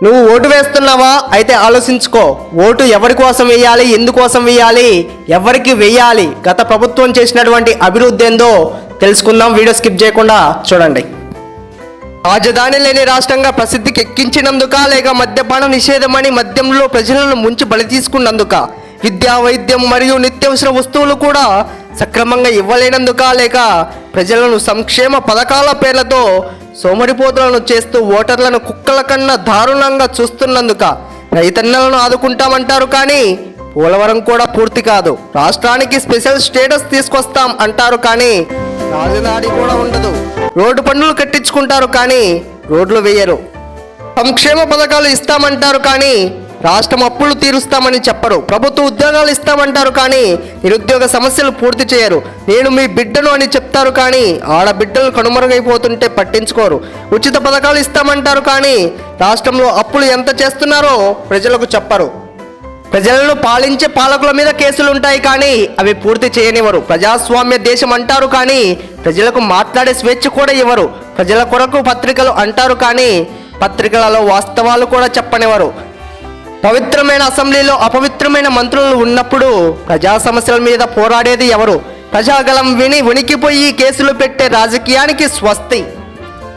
నువ్వు ఓటు వేస్తున్నావా? అయితే ఆలోచించుకో. ఓటు ఎవరి కోసం వేయాలి, ఎందుకోసం వేయాలి, ఎవరికి వేయాలి, గత ప్రభుత్వం చేసినటువంటి అభివృద్ధి ఏందో తెలుసుకుందాం. వీడియో స్కిప్ చేయకుండా చూడండి. రాజధాని లేని రాష్ట్రంగా ప్రసిద్ధికి ఎక్కించినందుక, లేక మద్యపాన నిషేధమని మద్యంలో ప్రజలను ముంచి బలి తీసుకున్నందుక, విద్యా, వైద్యం మరియు నిత్యావసర వస్తువులు కూడా సక్రమంగా ఇవ్వలేనందుక, లేక ప్రజలను సంక్షేమ పథకాల పేర్లతో సోమరిపోతులను చేస్తూ ఓటర్లను కుక్కల కన్నా దారుణంగా చూస్తున్నందుక, రైతన్నలను ఆదుకుంటామంటారు కానీ పోలవరం కూడా పూర్తి కాదు, రాష్ట్రానికి స్పెషల్ స్టేటస్ తీసుకొస్తాం అంటారు కానీ రాజధాని కూడా ఉండదు, రోడ్డు పన్నులు కట్టించుకుంటారు కానీ రోడ్లు వేయరు, సంక్షేమ పథకాలు ఇస్తామంటారు కానీ రాష్ట్రం అప్పులు తీరుస్తామని చెప్పరు, ప్రభుత్వ ఉద్యోగాలు ఇస్తామంటారు కానీ నిరుద్యోగ సమస్యలు పూర్తి చేయరు, నేను మీ బిడ్డను అని చెప్తారు కానీ ఆడబిడ్డలు కనుమరుగైపోతుంటే పట్టించుకోరు, ఉచిత పథకాలు ఇస్తామంటారు కానీ రాష్ట్రంలో అప్పులు ఎంత చేస్తున్నారో ప్రజలకు చెప్పరు, ప్రజలను పాలించే పాలకుల మీద కేసులు ఉంటాయి కానీ అవి పూర్తి చేయనివ్వరు, ప్రజాస్వామ్య దేశం అంటారు కానీ ప్రజలకు మాట్లాడే స్వేచ్ఛ కూడా ఇవ్వరు, ప్రజల కొరకు పత్రికలు అంటారు కానీ పత్రికలలో వాస్తవాలు కూడా చెప్పనివ్వరు, పవిత్రమైన అసెంబ్లీలో అపవిత్రమైన మంత్రులు ఉన్నప్పుడు ప్రజా సమస్యల మీద పోరాడేది ఎవరు, ప్రజాగలం విని వణికిపోయి కేసులు పెట్టే రాజకీయానికి స్వస్తి.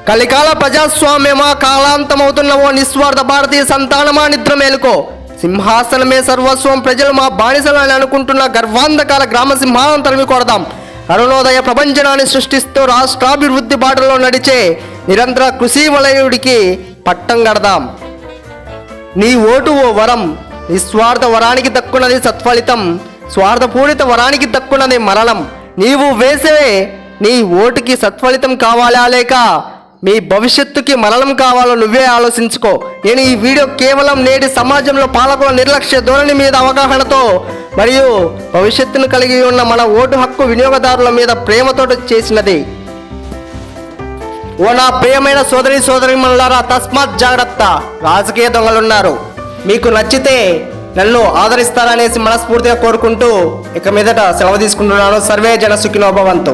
కలికాల ప్రజాస్వామ్యమా, కాలాంతమవుతున్న ఓ నిస్వార్థ భారతీయ సంతానమా, నిద్ర మేలుకో, సింహాసనమే సర్వస్వం, ప్రజలు మా బానిసలు అని అనుకుంటున్న గర్వాంధకాల గ్రామ సింహాలను తరిమి కొడదాం, అరుణోదయ ప్రపంచనాన్ని సృష్టిస్తూ రాష్ట్రాభివృద్ధి బాటలో నడిచే నిరంతర కృషి వలయుడికి పట్టం కడదాం. నీ ఓటు ఓ వరం, నిస్వార్థ వరానికి దక్కున్నది సత్ఫలితం, స్వార్థపూరిత వరానికి దక్కున్నది మరణం. నీవు వేసే నీ ఓటుకి సత్ఫలితం కావాలా, లేక మీ భవిష్యత్తుకి మరణం కావాలో నువ్వే ఆలోచించుకో. నేను ఈ వీడియో కేవలం నేటి సమాజంలో పాలకుల నిర్లక్ష్య ధోరణి మీద అవగాహనతో మరియు భవిష్యత్తును కలిగి ఉన్న మన ఓటు హక్కు వినియోగదారుల మీద ప్రేమతో చేసినది. ఓ నా ప్రియమైన సోదరీమణులారా, తస్మాత్ జాగ్రత్త, రాజకీయ దొంగలున్నారు. మీకు నచ్చితే నన్ను ఆదరిస్తారనేసి మనస్ఫూర్తిగా కోరుకుంటూ ఇక మీదట సెలవు తీసుకుంటున్నాను. సర్వే జన సుఖినో భవంతు.